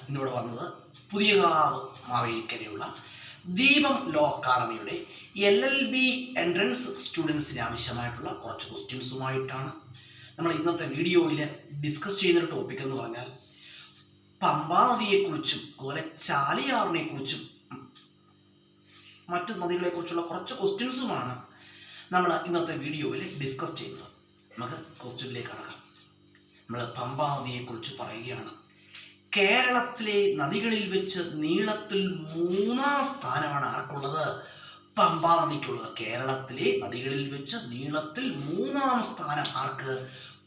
ഇന്നിവിടെ വന്നത് പുതിയകാവ് മാവേലിക്കരയുള്ള ദീപം ലോ അക്കാഡമിയുടെ LLB എൻട്രൻസ് സ്റ്റുഡൻസിന് ആവശ്യമായിട്ടുള്ള കുറച്ച് ക്വസ്റ്റ്യൻസുമായിട്ടാണ് നമ്മൾ ഇന്നത്തെ വീഡിയോയിൽ ഡിസ്കസ് ചെയ്യുന്നൊരു ടോപ്പിക് എന്ന് പറഞ്ഞാൽ പമ്പാ നദിയെക്കുറിച്ചും അതുപോലെ ചാലിയാറിനെക്കുറിച്ചും മറ്റു നദികളെക്കുറിച്ചുള്ള കുറച്ച് ക്വസ്റ്റ്യൻസുമാണ് നമ്മൾ ഇന്നത്തെ വീഡിയോയിൽ ഡിസ്കസ് ചെയ്യുന്നത്. നമുക്ക് ക്വസ്റ്റ്യനിലേക്ക് കടക്കാം. നമ്മൾ പമ്പാ നദിയെക്കുറിച്ച് പറയുകയാണ്. കേരളത്തിലെ നദികളിൽ വെച്ച് നീളത്തിൽ 3-ാം സ്ഥാനമാണ് ആർക്കുള്ളത്? പമ്പാ നദിക്കുള്ളത്. കേരളത്തിലെ നദികളിൽ വെച്ച് നീളത്തിൽ 3-ാം സ്ഥാനം ആർക്ക്?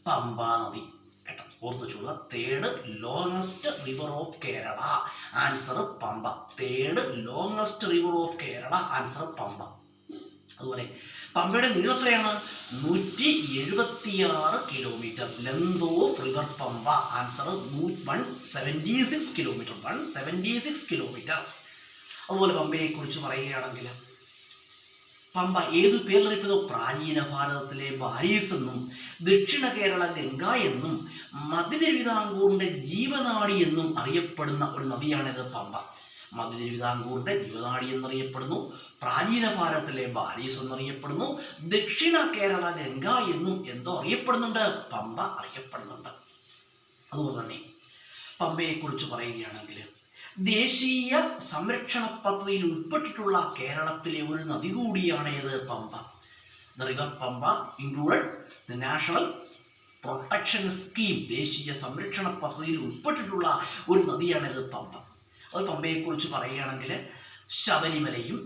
പമ്പാ നദി. കേട്ടോ, ഓർത്ത് വെച്ചോളുക. Third longest river of Kerala, answer Pamba. Third longest river of Kerala, answer Pamba. അതുപോലെ പമ്പയുടെ നീളത്തിലാണ് 176 kilometre. Length of river Pamba, answer 176 kilometre. 176 kilometre. അതുപോലെ പമ്പയെ കുറിച്ച് പറയുകയാണെങ്കിൽ പമ്പ ഏതു പേരിലറിയപ്പെടുന്നു? പ്രാചീന ഭാരതത്തിലെ ബാരീസ് എന്നും ദക്ഷിണ കേരള ഗംഗ എന്നും മധ്യ തിരുവിതാംകൂറിന്റെ ജീവനാഡി എന്നും അറിയപ്പെടുന്ന ഒരു നദിയാണിത് പമ്പ. മധ്യ തിരുവിതാംകൂറിന്റെ ജീവനാഡി എന്നറിയപ്പെടുന്നു, പ്രാചീന ഭാരതത്തിലെ ബാരീസ് എന്നറിയപ്പെടുന്നു, ദക്ഷിണ കേരള ഗംഗ എന്നും എന്തോ അറിയപ്പെടുന്നുണ്ട്? പമ്പ അറിയപ്പെടുന്നുണ്ട്. അതുപോലെ തന്നെ പമ്പയെ കുറിച്ച് പറയുകയാണെങ്കിൽ ദേശീയ സംരക്ഷണ പദ്ധതിയിൽ ഉൾപ്പെട്ടിട്ടുള്ള കേരളത്തിലെ ഒരു നദി കൂടിയാണ് ഇത് Pampa. The river Pampa included the national protection scheme. ദേശീയ സംരക്ഷണ പദ്ധതിയിൽ ഉൾപ്പെട്ടിട്ടുള്ള ഒരു നദിയാണിത് പമ്പ. അത് പമ്പയെക്കുറിച്ച് പറയുകയാണെങ്കിൽ ശബരിമലയും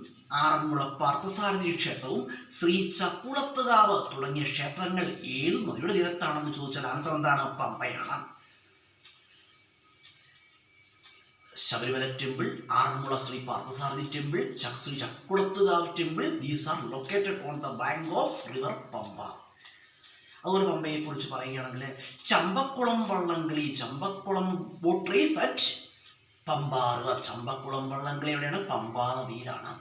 ആറന്മുള പാർത്ഥസാരഥി ക്ഷേത്രവും ശ്രീ ചക്കുളത്തുകാവ് തുടങ്ങിയ ക്ഷേത്രങ്ങൾ ഏത് നദിയുടെ തീരത്താണെന്ന് ചോദിച്ചാൽ ആൻസർ എന്താണ്? പമ്പയാണ്. Sabarimala temple, Aranmula Sri Parthasarathy temple, Sri Chakkulathukavu temple, these are located on the bank of river Pamba. അതുപോലെ പമ്പയെ കുറിച്ച് പറയുകയാണെങ്കിൽ Champakulam Vallamkali, Champakulam boat race at Pamba river. Champakulam Vallamkali എവിടെയാണ്? പമ്പാ നദിയിലാണ്.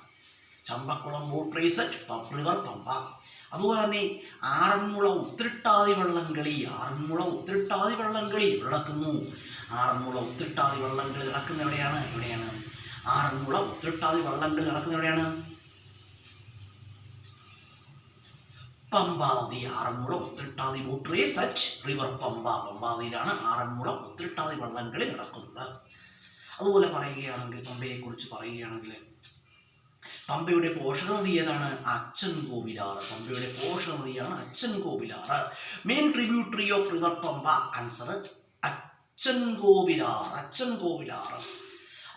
Champakulam boat race at river Pamba. അതുപോലെ തന്നെ ആറന്മുള ഉത്രട്ടാതി വള്ളംകളി, ആറന്മുള ഉത്രട്ടാതി വള്ളംകളി എവിടെ നടക്കുന്നു? ആറന്മുള ഉത്രട്ടാതി വള്ളംകളി നടക്കുന്ന എവിടെയാണ്? ആറന്മുള ഉത്രട്ടാതി വള്ളംകളി നടക്കുന്ന എവിടെയാണ്? പമ്പാ നദി. Aranmula Uthrattathi boat race at river Pamba. Pamba നദിയിലാണ് ആറന്മുള ഉത്രട്ടാതി വള്ളംകളി നടക്കുന്നത്. അതുപോലെ പറയുകയാണെങ്കിൽ പമ്പയെ കുറിച്ച് പറയുകയാണെങ്കിൽ പമ്പയുടെ പോഷക നദി ഏതാണ്? അച്ചൻകോവിലാറ്. പമ്പയുടെ പോഷക നദിയാണ് Achankovilar. Main tributary of river Pamba, answer Achankovilar.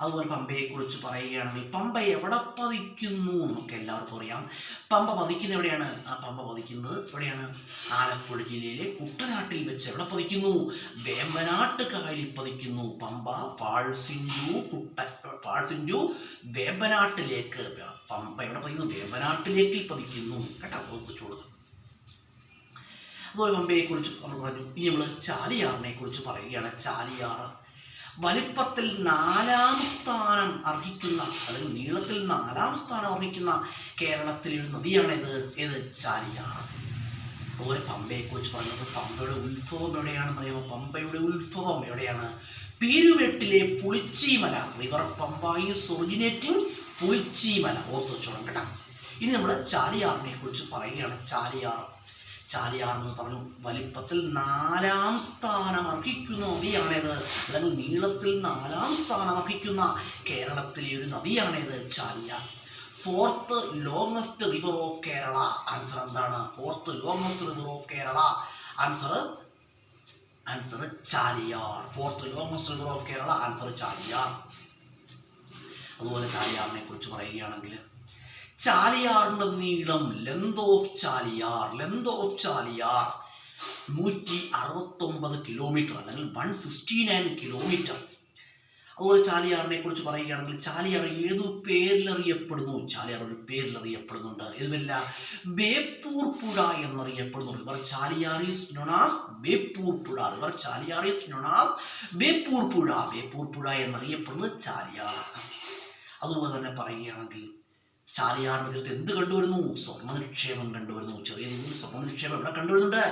അതുപോലെ പമ്പയെ കുറിച്ച് പറയുകയാണെങ്കിൽ പമ്പ എവിടെ പതിക്കുന്നു? നമുക്ക് എല്ലാവർക്കും അറിയാം. പമ്പ പതിക്കുന്ന എവിടെയാണ്? പമ്പ പതിക്കുന്നത് എവിടെയാണ്? ആലപ്പുഴ ജില്ലയിലെ കുട്ടനാട്ടിൽ വെച്ച്. എവിടെ പതിക്കുന്നു? വേമ്പനാട്ട് കായലിൽ പതിക്കുന്നു. പമ്പ ഫാൾസ് ഇൻടു വേമ്പനാട്ടിലേക്ക്. പമ്പ എവിടെ പതിക്കുന്നു? വേമ്പനാട്ടിലേക്ക് പതിക്കുന്നു. കേട്ടോ, ഓർമ്മിച്ചോളുക. അതുപോലെ പമ്പയെ കുറിച്ച് നമ്മൾ പറഞ്ഞു. ഇനി നമ്മൾ ചാലിയാറിനെ കുറിച്ച് പറയുകയാണ്. ചാലിയാറ് വലിപ്പത്തിൽ 4-ാം സ്ഥാനം അർഹിക്കുന്ന, അല്ലെങ്കിൽ നീളത്തിൽ 4-ാം സ്ഥാനം അർഹിക്കുന്ന കേരളത്തിലെ ഒരു നദിയാണിത്. ഏത്? ചാലിയാറ്. അതുപോലെ പമ്പയെ കുറിച്ച് പറഞ്ഞപ്പോൾ പമ്പയുടെ ഉത്ഭവം എവിടെയാണെന്ന് അറിയാമോ? പമ്പയുടെ ഉത്ഭവം എവിടെയാണ്? പീരുവെട്ടിലെ Pulichimala. River Pamba is originating Pulichimala. ഓർത്ത് വെച്ചോളാം കേട്ടോ. ഇനി നമ്മൾ ചാലിയാറിനെ കുറിച്ച് പറയുകയാണ്. ചാലിയാറെന്ന് പറഞ്ഞു വലിപ്പത്തിൽ 4-ാം സ്ഥാനം അർഹിക്കുന്ന നദിയാണേത്, അല്ലെങ്കിൽ നീളത്തിൽ 4-ാം സ്ഥാനം അർഹിക്കുന്ന കേരളത്തിലെ ഒരു നദിയാണേത് Chaliyar. Fourth longest river of Kerala, answer എന്താണ്? Fourth longest river of Kerala, answer Chaliyar. Fourth longest river of Kerala, answer Chaliyar. അതുപോലെ ചാലിയാറിനെ കുറിച്ച് പറയുകയാണെങ്കിൽ ചാലിയാറിന്റെ നീളം, ലെന്ത് ഓഫ് ചാലിയാർ 169 കിലോമീറ്റർ, അല്ലെങ്കിൽ 169 കിലോമീറ്റർ. അതുപോലെ ചാലിയാറിനെ കുറിച്ച് പറയുകയാണെങ്കിൽ ചാലിയാർ ഏതു പേരിലറിയപ്പെടുന്നു? ചാലിയാർ ഒരു പേരിലറിയപ്പെടുന്നുണ്ട്. ഇതുമല്ല, ബേപ്പൂർ പുഴ എന്നറിയപ്പെടുന്നു. River Chaliyar is known as Beypore puzha. River Chaliyar is known as Beypore puzha. Beypore പുഴ എന്നറിയപ്പെടുന്നത് ചാലിയാർ. അതുപോലെ തന്നെ പറയുകയാണെങ്കിൽ ചാലിയാറിന്റെ തീരത്ത് എന്ത് കണ്ടുവരുന്നു? സ്വർണ്ണ നിക്ഷേപം കണ്ടുവരുന്നു. ചെറിയ രീതിയിൽ സ്വർണ്ണ നിക്ഷേപം ഇവിടെ കണ്ടുവരുന്നുണ്ട്.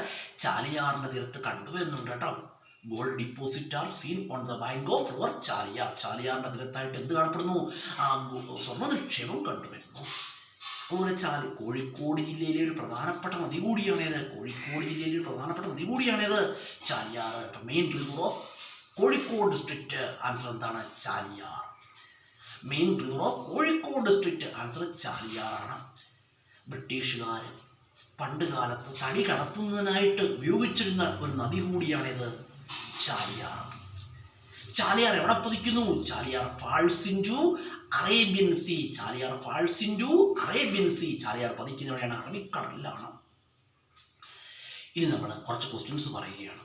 ചാലിയാറിന്റെ തീരത്ത് കണ്ടുവരുന്നുണ്ട് കേട്ടോ. Gold deposit are seen on the bank of river Chaliyar. ചാലിയാറിന്റെ തീരത്തായിട്ട് എന്ത് കാണപ്പെടുന്നു? ആ സ്വർണ്ണ നിക്ഷേപം കണ്ടുവരുന്നു. അതുപോലെ കോഴിക്കോട് ജില്ലയിലെ ഒരു പ്രധാനപ്പെട്ട നദി കൂടിയാണേത്. കോഴിക്കോട് ജില്ലയിലെ ഒരു പ്രധാനപ്പെട്ട നദി കൂടിയാണേത് Chaliyar. Main river of Kozhikode district. Answer എന്താണ്? Chaliyar. Main river of Kozhikode district. Answer ചാലിയാറാണ്. ബ്രിട്ടീഷുകാർ പണ്ട് കാലത്ത് തടി കടത്തുന്നതിനായിട്ട് ഉപയോഗിച്ചിരുന്ന ഒരു നദി കൂടിയാണിത് ചാലിയാർ. ചാലിയാർ എവിടെ പതിക്കുന്നു? Chaliyar falls into Arabian sea. Chaliyar falls into Arabian sea. Chaliyar പതിക്കുന്ന എവിടെയാണ്? അറബിക്കടലിലാണ്. ഇനി നമ്മൾ കുറച്ച് ക്വസ്റ്റ്യൻസ് പറയുകയാണ്.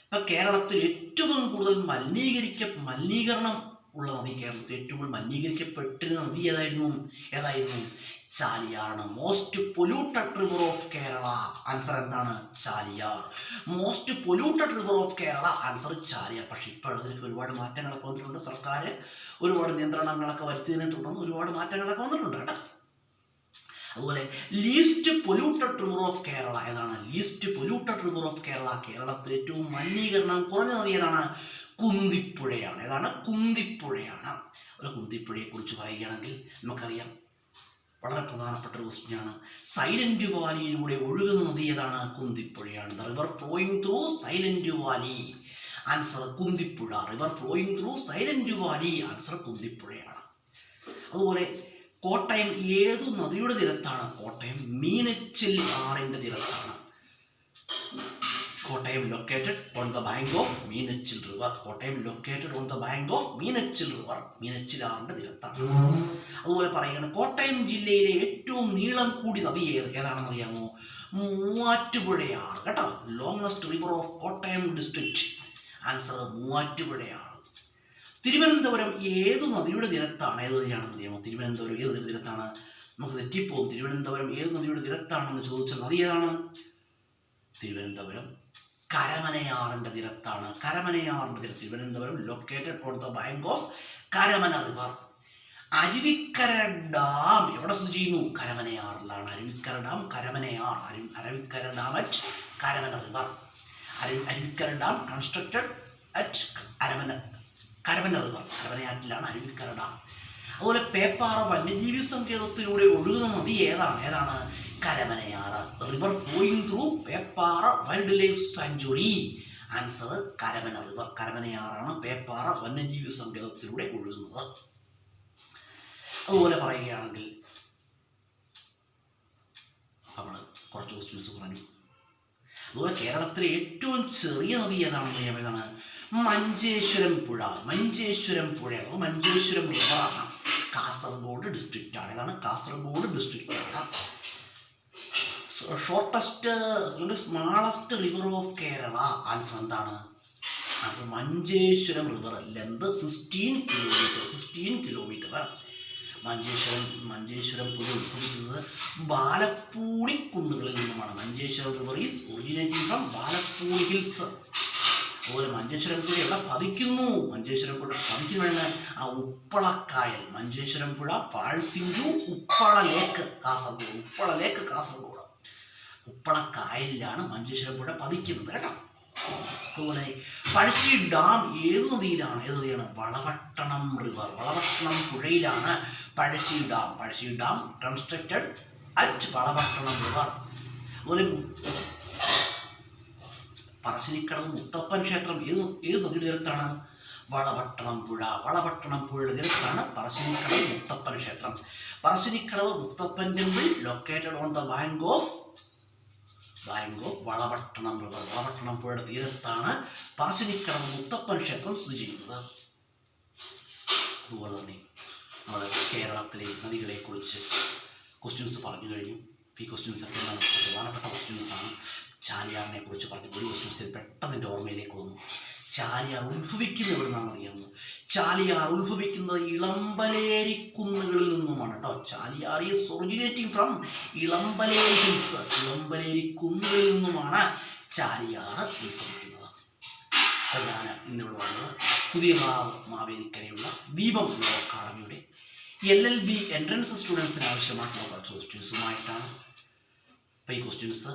ഇപ്പൊ കേരളത്തിൽ ഏറ്റവും കൂടുതൽ മലിനീകരണം ഉള്ള നദി, കേരളത്തിൽ ഏറ്റവും കൂടുതൽ മലിനീകരിക്കപ്പെട്ടിരുന്ന നദി ഏതായിരുന്നു? ചാലിയാറാണ്. Most polluted river of Kerala. Answer എന്താണ്? Chaliyar. Most polluted river of Kerala. Answer Chaliyar. പക്ഷെ ഇപ്പോൾ അതിലേക്ക് ഒരുപാട് മാറ്റങ്ങളൊക്കെ വന്നിട്ടുണ്ട്. സർക്കാർ ഒരുപാട് നിയന്ത്രണങ്ങളൊക്കെ വരുത്തിയതിനെ തുടർന്ന് ഒരുപാട് മാറ്റങ്ങളൊക്കെ വന്നിട്ടുണ്ട് കേട്ടോ. അതുപോലെ least polluted river of Kerala ഏതാണ്? Least polluted river of Kerala. കേരളത്തിൽ ഏറ്റവും മലിനീകരണം കുറഞ്ഞ നദി ഏതാണ്? കുന്തിപ്പുഴയാണ്. ഏതാണ്? കുന്തിപ്പുഴയാണ്. ഒരു കുന്തിപ്പുഴയെ കുറിച്ച് പറയുകയാണെങ്കിൽ നമുക്കറിയാം, വളരെ പ്രധാനപ്പെട്ട ഒരു ക്വസ്റ്റ്യനാണ്. സൈലന്റ് വാലിയിലൂടെ ഒഴുകുന്ന നദി ഏതാണ്? കുന്തിപ്പുഴയാണ്. The river flowing through Silent Valley. Answer Kunthipuzha. River flowing through Silent Valley. Answer കുന്തിപ്പുഴയാണ്. അതുപോലെ കോട്ടയം ഏതു നദിയുടെ തീരത്താണ്? കോട്ടയം മീനച്ചിൽ ആറിന്റെ തീരത്താണ്. Kottayam located on the bank of Meenachil river. Kottayam located on the bank of Meenachil river. Meenachil ആറിന്റെ തീരത്താണ്. അതുപോലെ പറയുകയാണ്, കോട്ടയം ജില്ലയിലെ ഏറ്റവും നീളം കൂടി നദി ഏതാണെന്ന് അറിയാമോ? മൂവാറ്റുപുഴയാണ് കേട്ടോ. Longest river of Kottayam district. Answer മൂവാറ്റുപുഴയാണ്. തിരുവനന്തപുരം ഏതു നദിയുടെ തീരത്താണ്? ഏത് നദിയാണെന്ന് അറിയാമോ? തിരുവനന്തപുരം ഏത് നദിയുടെ തീരത്താണ്? നമുക്ക് തെറ്റിപ്പോകും. തിരുവനന്തപുരം ഏത് നദിയുടെ തീരത്താണെന്ന് ചോദിച്ച നദി ഏതാണ്? തിരുവനന്തപുരം കരമനയാറിന്റെ തീരത്താണ്. കരമനയാറിന്റെ തീരത്ത്. Thiruvananthapuram located on the bank of Karamana river. Aruvikkara dam എവിടെ സ്ഥിതി ചെയ്യുന്നു? കരമനയാറിലാണ്. Aruvikkara dam Karamanayar. Aruvikkara dam at Karamana river. Aruvikkara dam constructed at Karamana river. കരമനയാറ്റിലാണ് അരുവിക്കര ഡാം. അതുപോലെ പേപ്പാറ വന്യജീവി സങ്കേതത്തിലൂടെ ഒഴുകുന്ന നദി ഏതാണ്? Karamanayar. River flowing through Peppara wildlife sanctuary. Answer Karamana river. കരമനയാറാണ് പേപ്പാറ വന്യജീവി സങ്കേതത്തിലൂടെ ഒഴുകുന്നത്. അതുപോലെ പറയുകയാണെങ്കിൽ നമ്മൾ കുറച്ച് ക്വസ്റ്റ്യൻസ് പറഞ്ഞു. അതുപോലെ കേരളത്തിലെ ഏറ്റവും ചെറിയ നദി ഏതാണ്? മഞ്ചേശ്വരം പുഴ. മഞ്ചേശ്വരം റിവറാണ്. കാസർഗോഡ് ഡിസ്ട്രിക്റ്റ് ആണ്. ഏതാണ്? കാസർഗോഡ് ഡിസ്ട്രിക്റ്റ് ആണ്. Shortest smallest river of Kerala. Answer എന്താണ്? Answer Manjeshwaram river. Length 16 kilometre. Manjeshwaram പുഴ ഉത്ഭവിക്കുന്നത് ബാലപ്പൂണി കുന്നുകളിൽ നിന്നുമാണ്. Manjeshwaram river is originating from Balappuni hills. അതുപോലെ മഞ്ചേശ്വരം പുഴ എവിടെ പതിക്കുന്നു? മഞ്ചേശ്വരം പുഴ പതിക്കുന്നതാണ് ആ ഉപ്പളക്കായൽ. Manjeshwaram puzha falls into Uppala lake Kasaragod. ഉപ്പളക്കായലിലാണ് മഞ്ചേശ്വരം പുഴ പതിക്കുന്നത് കേട്ടോ. അതുപോലെ പഴശ്ശി ഡാം ഏത് നദിയാണ്? വളപട്ടണം റിവർ. വളപട്ടണം പുഴയിലാണ് Pazhassi dam constructed at Valapattanam river. അതുപോലെ പറശ്ശിനിക്കടവ് മുത്തപ്പൻ ക്ഷേത്രം ഏത് നദിയുടെ തീരത്താണ്? വളപട്ടണം പുഴയുടെ തീരത്താണ് പറശ്ശിനിക്കടവ് മുത്തപ്പൻ ക്ഷേത്രം. Parassinikkadavu Muthappan temple located on the bank of Valapattanam river. Valapattanam പുഴയുടെ തീരത്താണ് പറശ്ശിനിക്കടവ് മുത്തപ്പൻ ക്ഷേത്രം സ്ഥിതി ചെയ്യുന്നത്. അതുപോലെ തന്നെ നമ്മൾ കേരളത്തിലെ നദികളെ കുറിച്ച് ക്വസ്റ്റ്യൻസ് പറഞ്ഞു കഴിഞ്ഞു. ഈ ക്വസ്റ്റ്യൻസ് ഒക്കെ പ്രധാനപ്പെട്ട ക്വസ്റ്റ്യൻസാണ്. ചാലിയാറിനെ കുറിച്ച് പറഞ്ഞു. ഒരു ക്വസ്റ്റ്യൻസിൽ പെട്ടെന്ന് എൻ്റെ ഓർമ്മയിലേക്ക് വന്നു. ചാലിയാർ ഉത്ഭവിക്കുന്നത് എവിടുന്നാണെന്ന് അറിയാമോ? ചാലിയാർ ഉത്ഭവിക്കുന്നത് ഇളമ്പലേരി കുന്നുകളിൽ നിന്നുമാണ് കേട്ടോ. Chaliyar is originating from Elambaleri hills. Elambaleri കുന്നുകളിൽ നിന്നുമാണ് ചാലിയാർ ഉത്ഭവിക്കുന്നത്. അപ്പോൾ ഞാൻ ഇന്നിവിടെ വന്നത് പുതിയകാവ് മാവേലിക്കരയുള്ള ദീപം ലോ അക്കാഡമിയുടെ LLB എൻട്രൻസ് സ്റ്റുഡൻസിന് ആവശ്യമായിട്ടുള്ള കുറച്ച് ക്വസ്റ്റ്യൻസുമായിട്ടാണ്. അപ്പോൾ ഈ ക്വസ്റ്റ്യൻസ്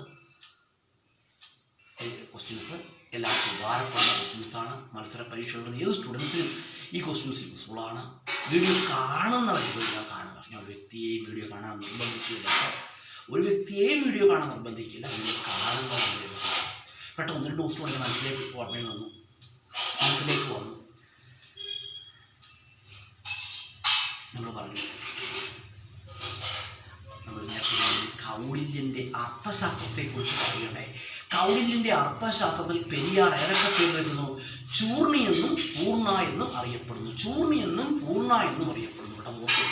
എല്ലാവർക്കും ഉപകാരപ്പെടുന്ന ക്വസ്റ്റ്യൻസാണ്. മത്സര പരീക്ഷകളുടെ ഏത് സ്റ്റുഡൻസിനും ഈ ക്വസ്റ്റ്യൻസ് യൂസ്ഫുള്ളാണ്. വീഡിയോ കാണുന്നവർ വീഡിയോ കാണുക. ഞാൻ ഒരു വ്യക്തിയെയും വീഡിയോ കാണാൻ നിർബന്ധിക്കില്ല. ഒരു വ്യക്തിയെയും വീഡിയോ കാണാൻ നിർബന്ധിക്കില്ല. വീഡിയോ കാണുന്നവർ വീഡിയോ കാണുക. പെട്ടെന്ന് 1-2 ദിവസം കൊണ്ട് മനസ്സിലേക്ക് ഓർമ്മയിൽ വന്നു, മനസ്സിലേക്ക് വന്നു. നമ്മൾ പറഞ്ഞു, നമ്മൾ കൗടില്യൻ്റെ അർത്ഥശാസ്ത്രത്തെക്കുറിച്ച് പറയുകയുണ്ടായി. കൗടില്യൻ്റെ അർത്ഥശാസ്ത്രത്തിൽ പെരിയാർ ഏതൊക്കെ പേര് വരുന്നു? ചൂർണി എന്നും പൂർണ്ണ എന്നും അറിയപ്പെടുന്നു. ചൂർണി എന്നും പൂർണ്ണ എന്നും അറിയപ്പെടുന്നു. കേട്ടോ, നോക്കി.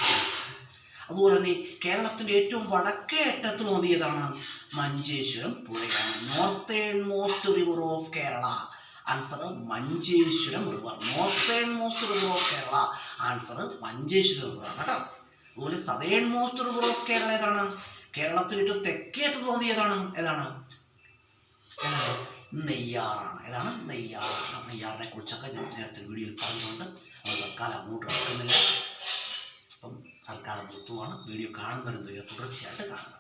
അതുപോലെ തന്നെ കേരളത്തിൻ്റെ ഏറ്റവും വടക്കേ അറ്റത്ത് നദി ഏതാണ്? മഞ്ചേശ്വരം പുഴയാണ്. Northernmost river of Kerala. Answer Manjeshwaram river. Northernmost river of Kerala. Answer Manjeshwaram റിവറാണ് കേട്ടോ. അതുപോലെ southernmost river of Kerala ഏതാണ്? കേരളത്തിൽ ഏറ്റവും തെക്കേ അറ്റത്ത് നദി ഏതാണ്? നെയ്യാറാണ്. ഏതാണ്? നെയ്യാറാണ്. നെയ്യാറിനെ കുറിച്ചൊക്കെ ഞാൻ നേരത്തെ വീഡിയോയിൽ പറഞ്ഞിട്ടുണ്ട്. അത് തൽക്കാലം അങ്ങോട്ട് എടുക്കുന്നില്ല. അപ്പം തൽക്കാലം നിർത്തുവാണ്. വീഡിയോ കാണുന്നവരെന്ത് ചെയ്യുക? തുടർച്ചയായിട്ട് കാണുക.